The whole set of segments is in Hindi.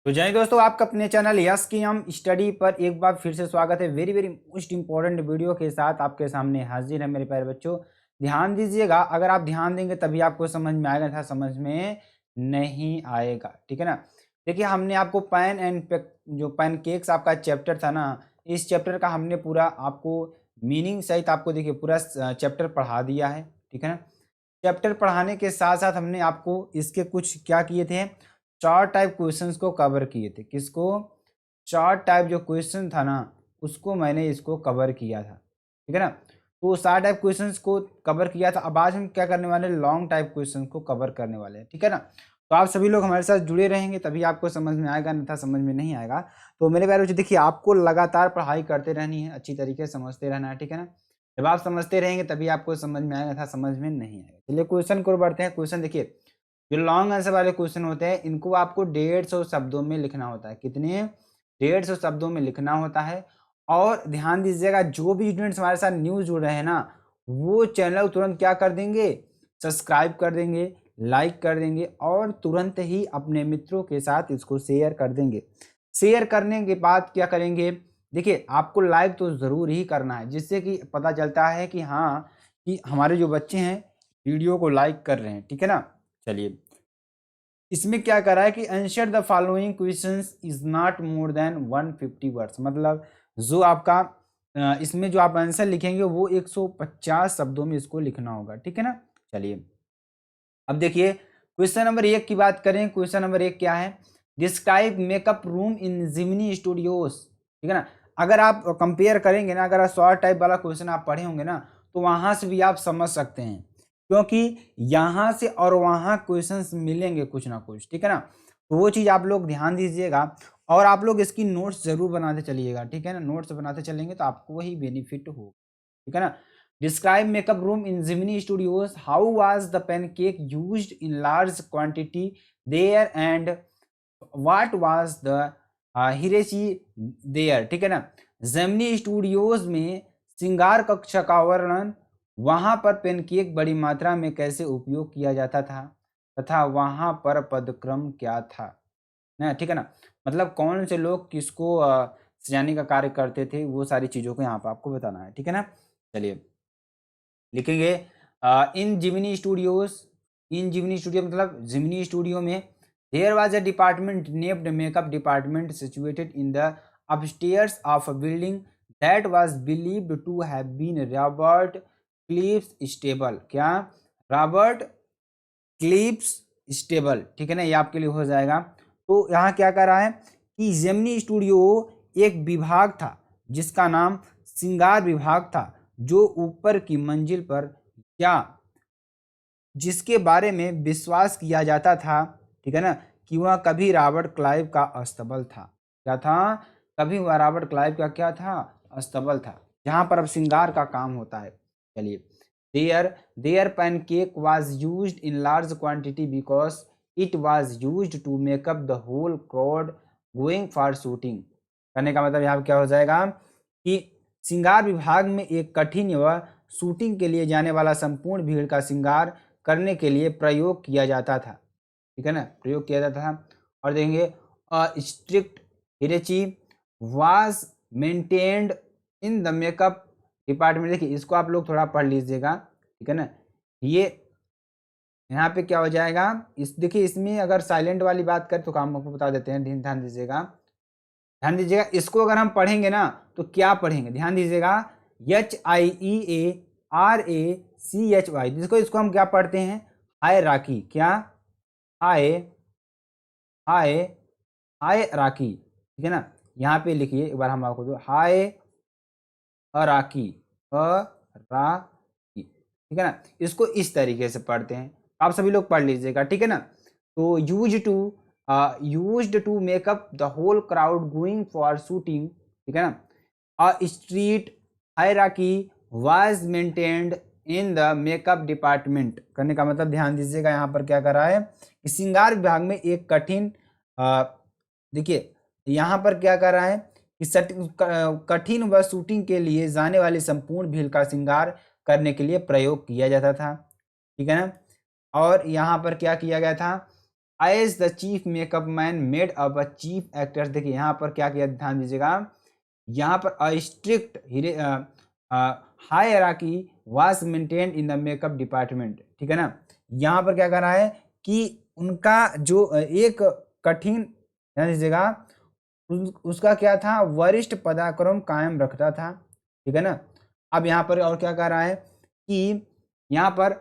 तो जय दोस्तों, आपका अपने चैनल यस की हम स्टडी पर एक बार फिर से स्वागत है। Very very most important video के साथ आपके सामने हाजिर है मेरे प्यारे बच्चों। ध्यान दीजिएगा, अगर आप ध्यान देंगे तभी आपको समझ में आएगा, था समझ में नहीं आएगा। ठीक है ना। देखिए, हमने आपको पैन एंड जो पैनकेक्स आपका चैप्टर था ना, इस चैप्टर का हमने पूरा आपको मीनिंग सहित आपको देखिए पूरा चैप्टर पढ़ा दिया है। ठीक है ना। चैप्टर पढ़ाने के साथ साथ हमने आपको इसके कुछ क्या किए थे, चार टाइप क्वेश्चंस को कवर किए थे। किसको? चार टाइप जो क्वेश्चन था ना, उसको मैंने इसको कवर किया था। ठीक है ना। तो चार टाइप क्वेश्चंस को कवर किया था। अब आज हम क्या करने वाले हैं, लॉन्ग टाइप क्वेश्चन को कवर करने वाले हैं। ठीक है ना। तो आप सभी लोग हमारे साथ जुड़े रहेंगे तभी आपको समझ में आएगा, अन्यथा समझ में नहीं आएगा। तो मेरे प्यारे बच्चों, देखिए आपको लगातार पढ़ाई करते रहनी है, अच्छी तरीके से समझते रहना है। ठीक है ना। जब आप समझते रहेंगे तभी आपको समझ में आएगा, था समझ में नहीं आएगा। चलिए क्वेश्चन को बढ़ते हैं। क्वेश्चन देखिए, जो लॉन्ग आंसर वाले क्वेश्चन होते हैं इनको आपको 150 शब्दों में लिखना होता है। कितने? 150 शब्दों में लिखना होता है। और ध्यान दीजिएगा, जो भी स्टूडेंट्स हमारे साथ न्यू जुड़ रहे हैं ना, वो चैनल तुरंत क्या कर देंगे, सब्सक्राइब कर देंगे, लाइक कर देंगे और तुरंत ही अपने मित्रों के साथ इसको शेयर कर देंगे। शेयर करने के बाद क्या करेंगे, देखिए आपको लाइक तो जरूर ही करना है, जिससे कि पता चलता है कि हाँ, कि हमारे जो बच्चे हैं वीडियो को लाइक कर रहे हैं। ठीक है ना। चलिए, इसमें क्या करा है कि answer the following questions is not more than 150 words. मतलब जो आपका इसमें जो आप आंसर लिखेंगे वो 150 शब्दों में इसको लिखना होगा। ठीक है ना। चलिए, अब देखिए क्वेश्चन नंबर 1 की बात करें। क्वेश्चन नंबर 1 क्या है, describe makeup room in Gemini studios. ठीक है ना। अगर आप कंपेयर करेंगे ना, अगर शॉर्ट टाइप वाला क्वेश्चन आप पढ़े होंगे ना, तो वहां से भी आप समझ सकते हैं, क्योंकि यहां से और वहां क्वेश्चंस मिलेंगे कुछ ना कुछ। ठीक है ना। तो वो चीज आप लोग ध्यान दीजिएगा और आप लोग इसकी नोट्स जरूर बनाते चलिएगा। ठीक है ना। नोट्स बनाते चलेंगे तो आपको वही बेनिफिट होगा। ठीक है ना। Describe makeup room in Gemini Studios. How was the pancake used in large quantity there, and what was the हिरेची there? ठीक है ना। जेमिनी स्टूडियोज में श्रृंगार कक्षा का वर्णन, वहां पर पेनकेक बड़ी मात्रा में कैसे उपयोग किया जाता था तथा वहां पर पदक्रम क्या था ना। ठीक है ना। मतलब कौन से लोग किसको सजाने का कार्य करते थे, वो सारी चीजों को यहाँ पर आपको बताना है। ठीक है ना। चलिए लिखेंगे in Gemini studios. In Gemini studio मतलब जिमिनी स्टूडियो में there was a department named makeup department situated in the upstairs of a building that was believed to have been Robert Clive's stable. क्या? Robert Clive's stable. ठीक है ना। ये आपके लिए हो जाएगा। तो यहाँ क्या कर रहा है कि जेमिनी स्टूडियो एक विभाग था जिसका नाम श्रृंगार विभाग था, जो ऊपर की मंजिल पर या जिसके बारे में विश्वास किया जाता था, ठीक है ना, कि वह कभी रॉबर्ट क्लाइव का अस्तबल था। क्या था? कभी वह रॉबर्ट क्लाइव का क्या था? अस्तबल था, जहां पर अब श्रृंगार का काम होता है। चलिए, there pancake was used in large quantity because it was used to make up the whole crowd going for shooting. करने का मतलब यहाँ क्या हो जाएगा कि श्रृंगार विभाग में एक कठिन व शूटिंग के लिए जाने वाला संपूर्ण भीड़ का श्रृंगार करने के लिए प्रयोग किया जाता था। ठीक है ना। प्रयोग किया जाता था। और देखेंगे strict hierarchy was maintained in the makeup department. देखिए इसको आप लोग थोड़ा पढ़ लीजिएगा। ठीक है ना। ये यहाँ पे क्या हो जाएगा, इस देखिए इसमें अगर साइलेंट वाली बात करें तो काम आपको बता देते हैं, ध्यान दीजिएगा। ध्यान दीजिएगा, इसको अगर हम पढ़ेंगे ना तो क्या पढ़ेंगे, ध्यान दीजिएगा। HIEARACHY, जिसको इसको हम क्या पढ़ते हैं, हायरार्की। क्या? हाय हाय हायरार्की। ठीक है ना। यहाँ पे लिखिए एक बार हम आपको, तो हायरार्की, अराकी। ठीक है ना। इसको इस तरीके से पढ़ते हैं, आप सभी लोग पढ़ लीजिएगा। ठीक है ना। तो used to make up the whole crowd going for shooting. ठीक है ना। A street hierarchy was maintained in the makeup department. करने का मतलब ध्यान दीजिएगा, यहाँ पर क्या कर रहा है कि श्रृंगार विभाग में एक कठिन देखिए यहाँ पर क्या कर रहा है कि कठिन व शूटिंग के लिए जाने वाली संपूर्ण भीड़ का श्रृंगार करने के लिए प्रयोग किया जाता था। ठीक है ना। और यहाँ पर क्या किया गया था as the chief makeup man made up a chief actor. देखिए यहाँ पर क्या किया, ध्यान दीजिएगा, यहाँ पर a strict hierarchy was maintained in the makeup department. ठीक है ना, यहाँ पर क्या कर रहा है कि उनका जो एक कठिन, ध्यान दीजिएगा, उसका क्या था, वरिष्ठ पदाक्रम कायम रखता था। ठीक है ना। अब यहाँ पर और क्या कर रहा है कि यहाँ पर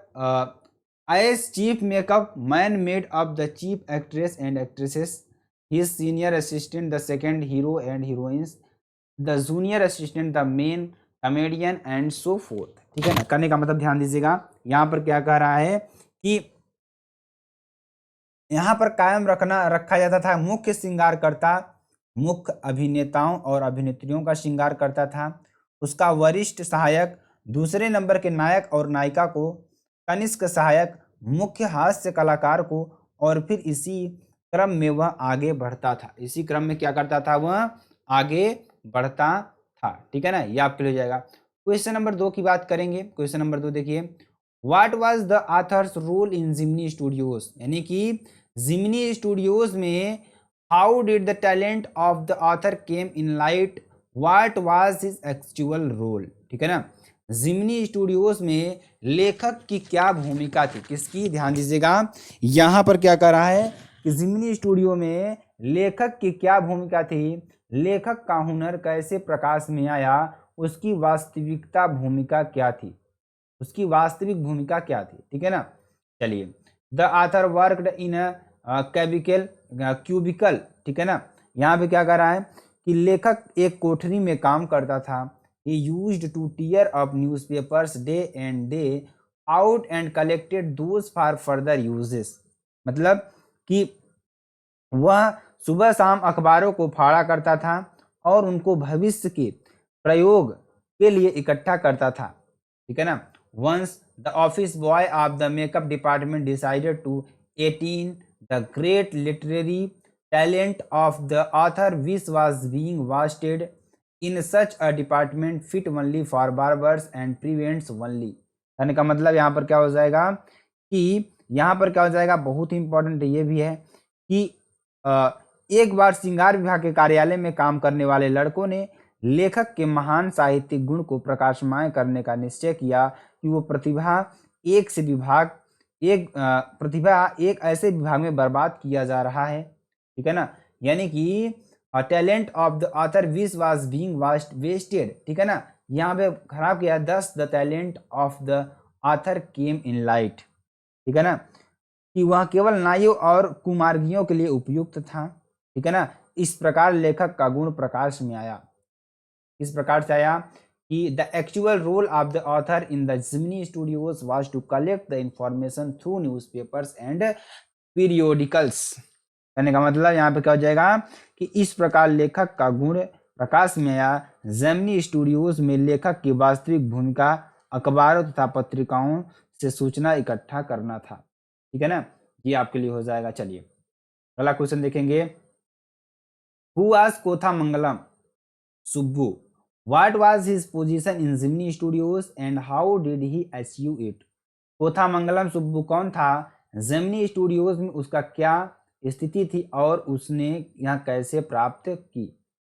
as chief makeup man made up the chief actress and actresses, his senior assistant the second hero and heroines, the junior assistant the main comedian and so forth। ठीक है ना, करने का मतलब ध्यान दीजिएगा, यहाँ पर क्या कह रहा है कि यहाँ पर कायम रखा जाता था मुख्य श्रृंगारकर्ता, मुख्य अभिनेताओं और अभिनेत्रियों का श्रृंगार करता था, उसका वरिष्ठ सहायक दूसरे नंबर के नायक और नायिका को, कनिष्क सहायक मुख्य हास्य कलाकार को, और फिर इसी क्रम में वह आगे बढ़ता था। इसी क्रम में क्या करता था, वह आगे बढ़ता था। ठीक है ना, ये आपके लिए हो जाएगा। क्वेश्चन नंबर 2 की बात करेंगे। क्वेश्चन नंबर 2 देखिए, what was the author's role in Jimny studios, यानी कि जिमनी स्टूडियोज में how did the talent of the author came in light, what was his actual role. ठीक है ना, जिमनी स्टूडियोज में लेखक की क्या भूमिका थी, किसकी, ध्यान दीजिएगा, यहाँ पर क्या कर रहा है कि जिमनी स्टूडियो में लेखक की क्या भूमिका थी, लेखक का हुनर कैसे प्रकाश में आया, उसकी वास्तविकता भूमिका क्या थी, उसकी वास्तविक भूमिका क्या थी। ठीक है ना, चलिए, the author worked in cubicle. ठीक है ना, यहाँ पे क्या कर रहा है कि लेखक एक कोठरी में काम करता था। he used to tear up newspapers day and day out and collected those for further uses। मतलब कि वह सुबह शाम अखबारों को फाड़ा करता था और उनको भविष्य के प्रयोग के लिए इकट्ठा करता था। ठीक है ना, once the office boy of the makeup department decided to 18 the great literary talent of the author which was being wasted in such a department fit only for barbers and prevents only. कहने का मतलब यहाँ पर क्या हो जाएगा कि यहाँ पर क्या हो जाएगा, बहुत ही इंपॉर्टेंट ये भी है कि एक बार श्रृंगार विभाग के कार्यालय में काम करने वाले लड़कों ने लेखक के महान साहित्यिक गुण को प्रकाशमान करने का निश्चय किया कि वो प्रतिभा एक ऐसे विभाग में बर्बाद किया जा रहा है। ठीक है ना, यानी कि talent of the author which was being wasted. ठीक है ना, यहाँ पे खराब किया, thus the talent of the author came in light. ठीक है ना, कि वह केवल नाइयों और कुमार्गियों के लिए उपयुक्त था। ठीक है ना, इस प्रकार लेखक का गुण प्रकाश में आया। इस प्रकार से आया कि the actual role of the author in the Jimny Studios was to collect the information through newspapers and periodicals. कहने का मतलब यहाँ पे क्या हो जाएगा कि इस प्रकार लेखक का गुण प्रकाश में आया। जिमनी स्टूडियोज में लेखक की वास्तविक भूमिका अखबारों तथा पत्रिकाओं से सूचना इकट्ठा करना था। ठीक है ना, ये आपके लिए हो जाएगा। चलिए अगला क्वेश्चन देखेंगे, who was Kothamangalam Subbu, what was his position in Jimny studios and how did he achieve it. Kothamangalam Subbu कौन था, जिमनी स्टूडियोज में उसका क्या स्थिति थी और उसने यहाँ कैसे प्राप्त की।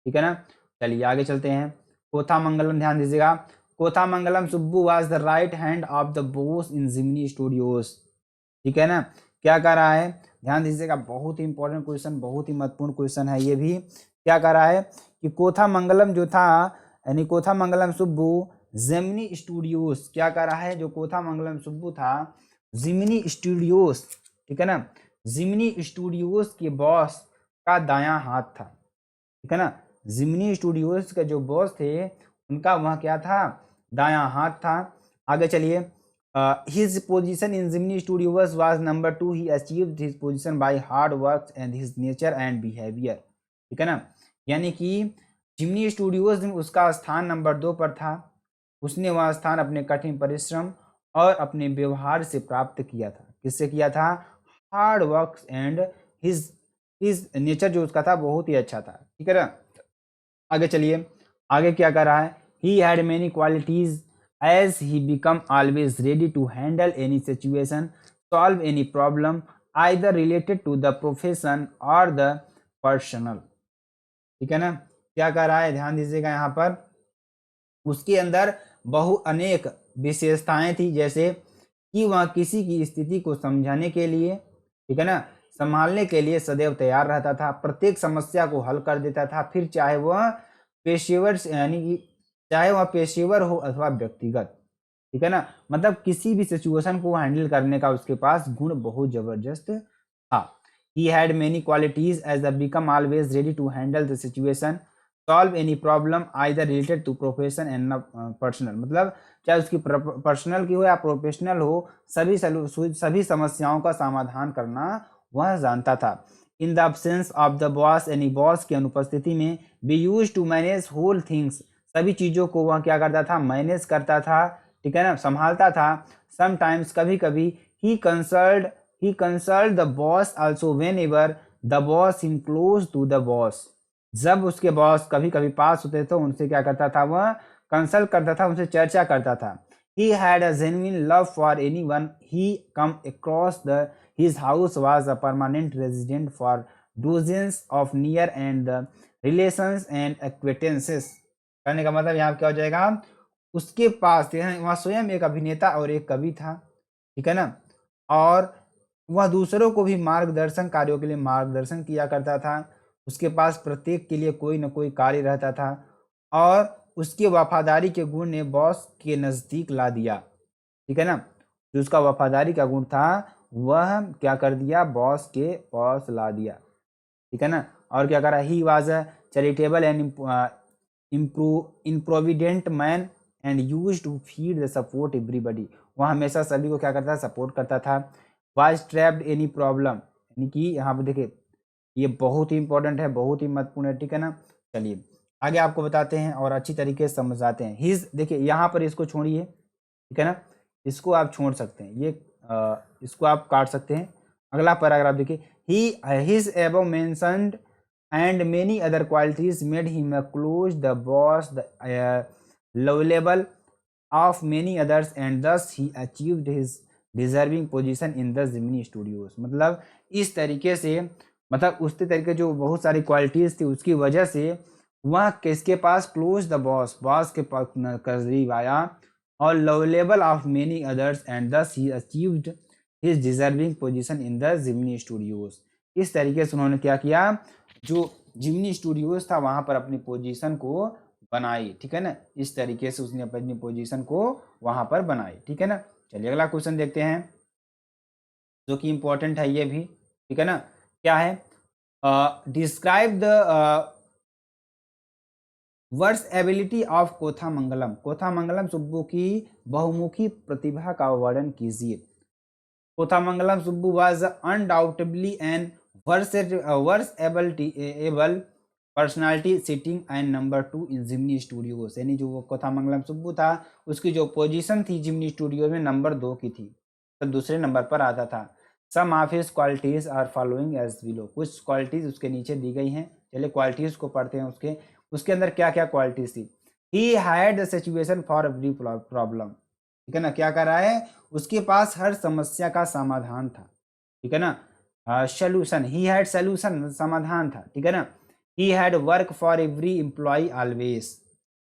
ठीक है ना, चलिए आगे चलते हैं। कोथामंगलम, ध्यान दीजिएगा, Kothamangalam Subbu was the right hand of the boss in Jimny studios. ठीक है ना, क्या कर रहा है, ध्यान दीजिएगा, बहुत ही इंपॉर्टेंट क्वेश्चन, बहुत ही महत्वपूर्ण क्वेश्चन है ये भी। क्या कर रहा है कि कोथामंगलम जो था, यानी कोथामंगलम सुब्बू जिमनी स्टूडियोज, क्या कर रहा है, जो कोथामंगलम सुब्बू था जिमनी स्टूडियोज, ठीक है ना, जिमनी स्टूडियोज के बॉस का दायां हाथ था। ठीक है ना, जिमनी स्टूडियोज के जो बॉस थे उनका वह क्या था, दायां हाथ था। आगे चलिए, his position in Jimny Studios was number 2, he achieved his position by hard work and his nature and behaviour. ठीक है ना, यानी कि जिमनी स्टूडियोज में उसका स्थान नंबर 2 पर था। उसने वह स्थान अपने कठिन परिश्रम और अपने व्यवहार से प्राप्त किया था। किससे किया था, hard work and his nature जो उसका था बहुत ही अच्छा था। ठीक है ना, आगे चलिए, आगे क्या कर रहा है, he had many qualities as he become always ready to handle any situation, solve any problem, either related to the profession और द पर्सनल। ठीक है ना, क्या कह रहा है, ध्यान दीजिएगा यहाँ पर, उसके अंदर बहु अनेक विशेषताएं थी, जैसे कि वह किसी की स्थिति को समझाने के लिए, ठीक है ना, संभालने के लिए सदैव तैयार रहता था, प्रत्येक समस्या को हल कर देता था, फिर चाहे वह पेशेवर यानी कि चाहे वह पेशेवर हो अथवा व्यक्तिगत। ठीक है ना, मतलब किसी भी सिचुएशन को हैंडल करने का उसके पास गुण बहुत जबरदस्त था। He had many qualities as the become always ready to handle the situation, solve any problem either related to profession and personal, मतलब चाहे उसकी पर्सनल की हो या प्रोफेशनल हो, सभी समस्याओं का समाधान करना वह जानता था। In the absence of the boss, यानी बॉस की अनुपस्थिति में, be use to manage whole things, सभी चीजों को वह क्या करता था, मैनेज करता था, ठीक है ना, संभालता था। समटाइम्स, कभी कभी, he consult the boss also whenever the boss him close to the boss, जब उसके बॉस कभी कभी पास होते तो उनसे क्या करता था, वह कंसल्ट करता था, उनसे चर्चा करता था। He had a genuine love for anyone he come across. His house was a permanent residence for dozens of near and relations and acquaintances। कहने का मतलब यहाँ क्या हो जाएगा, उसके पास वह स्वयं एक अभिनेता और एक कवि था, ठीक है ना, और वह दूसरों को भी मार्गदर्शन कार्यों के लिए मार्गदर्शन किया करता था। उसके पास प्रत्येक के लिए कोई न कोई कार्य रहता था, और उसकी वफादारी के गुण ने बॉस के नज़दीक ला दिया। ठीक है ना, जो उसका वफादारी का गुण था वह क्या कर दिया, बॉस के पास ला दिया। ठीक है ना, और क्या करा, he was a charitable and improvident man and use to feed the support everybody, वह हमेशा सभी को क्या करता था, सपोर्ट करता था। वाज ट्रैप्ड एनी प्रॉब्लम, यानी कि यहाँ पे देखिए ये बहुत ही इंपॉर्टेंट है, बहुत ही महत्वपूर्ण है। ठीक है ना, चलिए आगे आपको बताते हैं और अच्छी तरीके से समझाते हैं। हिज, देखिए यहाँ पर इसको छोड़िए, ठीक है ना, इसको आप छोड़ सकते हैं, ये इसको आप काट सकते हैं। अगला पैराग्राफ देखिए, he his above mentioned and many other qualities made him a close the boss, the lovable of many others, and thus he achieved his deserving position in the Gemini Studios। मतलब इस तरीके से, मतलब उसके तरीके जो बहुत सारी क्वालिटीज थी उसकी वजह से वह किसके पास, क्लोज द बॉस, बॉस के पास करीब आया, और lovable of many others and thus he achieved his deserving position in the Jimny studios. इस तरीके से उन्होंने क्या किया, जो जिमनी स्टूडियोज था वहां पर अपनी पोजीशन को बनाई। ठीक है ना, इस तरीके से उसने अपनी पोजीशन को वहां पर बनाई। ठीक है ना, चलिए अगला क्वेश्चन देखते हैं जो कि इंपॉर्टेंट है ये भी। ठीक है ना, क्या है, describe the versatility of Kothamangalam, Kothamangalam Subbu की बहुमुखी प्रतिभा का वर्णन कीजिए। Kothamangalam Subbu was undoubtedly an versatile personality sitting and number 2 in Jimny studios, यानी जो वो कोथामंगलम सुब्बू था उसकी जो पोजीशन थी जिमनी स्टूडियो में नंबर 2 की थी, तो दूसरे नंबर पर आता था। Some of his qualities are following as below, कुछ क्वालिटीज उसके नीचे दी गई हैं। चलिए क्वालिटीज को पढ़ते हैं, उसके अंदर क्या क्या क्वालिटीज थी। He had the situation for every problem, ठीक है ना, क्या कर रहा है, उसके पास हर समस्या का समाधान था। ठीक है ना, सोल्यूशन, ही हैड सोल्यूशन, समाधान था। ठीक है ना, he had work for every employ always,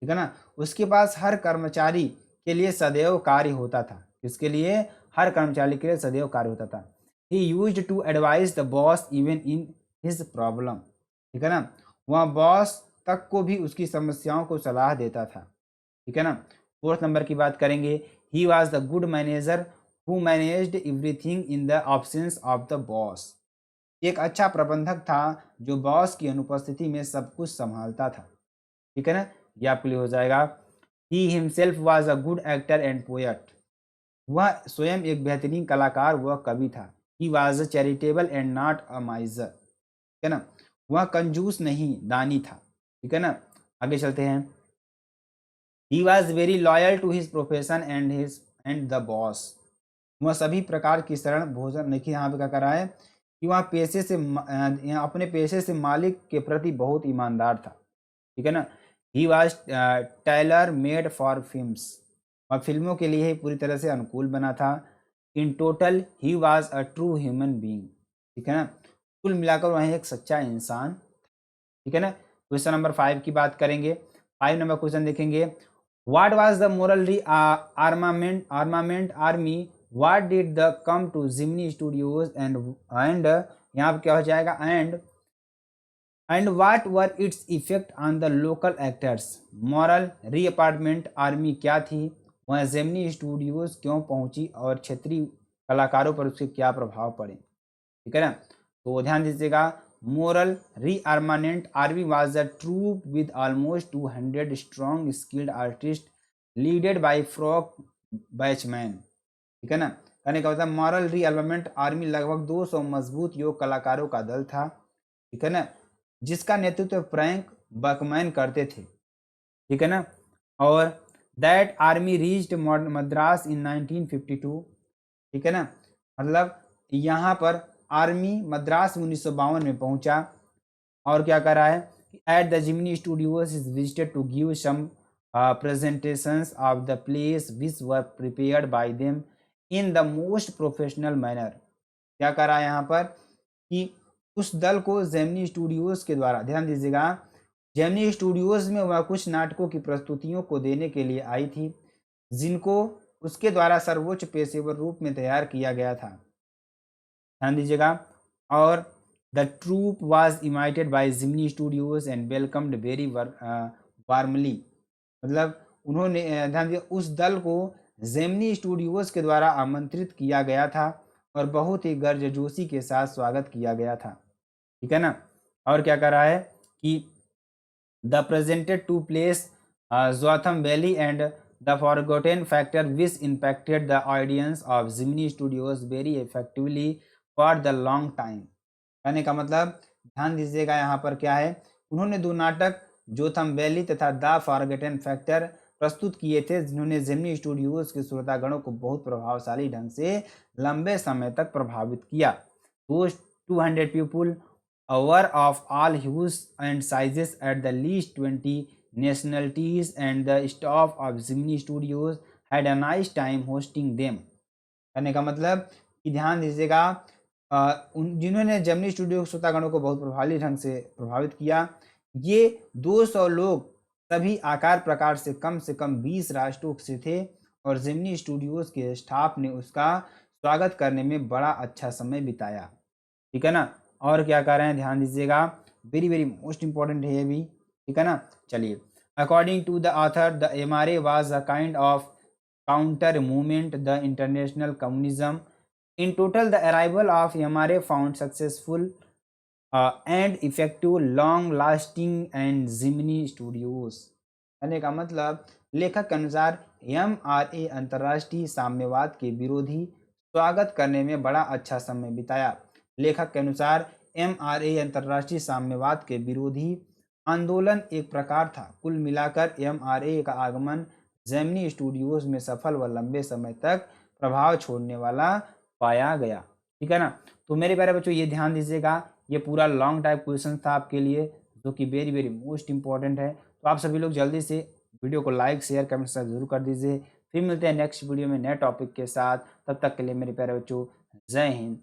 ठीक है ना, उसके पास हर कर्मचारी के लिए सदैव कार्य होता था। इसके लिए हर कर्मचारी के लिए सदैव कार्य होता था। He used to advise the boss even in his problem, ठीक है ना, वह बॉस तक को भी उसकी समस्याओं को सलाह देता था। ठीक है ना, 4th नंबर की बात करेंगे, he was the good manager who managed everything in the absence of the boss, एक अच्छा प्रबंधक था जो बॉस की अनुपस्थिति में सब कुछ संभालता था। ठीक है ना, ये आपके लिए हो जाएगा। He himself was a good actor and poet, वह स्वयं एक बेहतरीन कलाकार व कवि था। He was a charitable and not a माइजर, ठीक है ना, वह कंजूस नहीं दानी था। ठीक है ना, आगे चलते हैं। He was very loyal to his profession and the boss, वह सभी प्रकार की शरण भोजन, देखिए यहाँ पे क्या कर रहा है कि वह अपने पेशे से मालिक के प्रति बहुत ईमानदार था। ठीक है ना, he was tailor made for films, और फिल्मों के लिए ही पूरी तरह से अनुकूल बना था। In total he was a true human being, ठीक है ना। कुल मिलाकर वह एक सच्चा इंसान, ठीक है ना। क्वेश्चन नंबर 5 की बात करेंगे। 5 नंबर क्वेश्चन देखेंगे, what was the moral rearmament army what did the come to Gemini studios and यहाँ पे क्या हो जाएगा, and what were its effect on the local actors. Moral re apartment army क्या थी, वह जेमिनी स्टूडियोज क्यों पहुंची और क्षेत्रीय कलाकारों पर उसके क्या प्रभाव पड़े, ठीक है ना। तो ध्यान दीजिएगा, moral rearmament army was a troupe with almost 200 strong skilled artist leaded by Frank Buchman, ठीक है ना। कहने का मतलब मॉरल रीआर्मामेंट आर्मी लगभग 200 मजबूत योग कलाकारों का दल था, ठीक है ना, जिसका नेतृत्व फ्रैंक बकमैन करते थे, ठीक है ना। और दैट आर्मी रीच्ड मद्रास इन 1952, ठीक है ना। मतलब यहाँ पर आर्मी मद्रास में 1952 में पहुंचा और क्या कर रहा है, at the Jimny Studios is visited to give some presentations of the place which were prepared by them in the most professional manner. क्या कर रहा है यहाँ पर कि उस दल को जेमिनी स्टूडियोज के द्वारा, ध्यान दीजिएगा, जेमिनी स्टूडियोज में वह कुछ नाटकों की प्रस्तुतियों को देने के लिए आई थी जिनको उसके द्वारा सर्वोच्च पेशेवर रूप में तैयार किया गया था, ध्यान दीजिएगा। और the troupe was invited by Gemini studios and welcomed very warmly. मतलब उन्होंने ध्यान दिया, उस दल को जेमिनी स्टूडियोज के द्वारा आमंत्रित किया गया था और बहुत ही गर्मजोशी के साथ स्वागत किया गया था, ठीक है ना। और क्या कर रहा है कि the presented two plays Jotham Valley and the Forgotten Factor which impacted the audience of Gemini Studios very effectively for the long time. कहने का मतलब ध्यान दीजिएगा, यहाँ पर क्या है, उन्होंने 2 नाटक जोथम वैली तथा द फॉरगॉटेन फैक्टर प्रस्तुत किए थे जिन्होंने जिमनी स्टूडियोज के श्रोतागणों को बहुत प्रभावशाली ढंग से लंबे समय तक प्रभावित किया। Those 200 people were of all hues and sizes at the least 20 nationalities and the staff of Zimni Studios had a nice time hosting them। कहने का मतलब कि ध्यान दीजिएगा, जिन्होंने जेमिनी स्टूडियो श्रोतागणों को बहुत प्रभावी ढंग से प्रभावित किया, ये 200 लोग सभी आकार प्रकार से कम 20 राष्ट्रों से थे और जेमिनी स्टूडियोज के स्टाफ ने उसका स्वागत करने में बड़ा अच्छा समय बिताया, ठीक है ना। और क्या कर रहे हैं, ध्यान दीजिएगा, वेरी वेरी मोस्ट इंपॉर्टेंट है ये भी, ठीक है ना। चलिए, according to the author the MRA was a kind of counter movement the international communism. In total the arrival of MRA found successful and effective long lasting and Gemini Studios. कहने का मतलब लेखक के अनुसार एमआरए अंतर्राष्ट्रीय साम्यवाद के विरोधी स्वागत करने में बड़ा अच्छा समय बिताया। लेखक के अनुसार एमआरए अंतर्राष्ट्रीय साम्यवाद के विरोधी आंदोलन एक प्रकार था। कुल मिलाकर एमआरए का आगमन जेमिनी स्टूडियोज में सफल व लंबे समय तक प्रभाव छोड़ने वाला पाया गया, ठीक है ना। तो मेरे प्यारे बच्चों, ये ध्यान दीजिएगा, ये पूरा लॉन्ग टाइप क्वेश्चन था आपके लिए जो कि वेरी वेरी मोस्ट इंपॉर्टेंट है। तो आप सभी लोग जल्दी से वीडियो को लाइक शेयर कमेंट जरूर कर दीजिए। फिर मिलते हैं नेक्स्ट वीडियो में नए टॉपिक के साथ, तब तक के लिए मेरे प्यारे बच्चों, जय हिंद,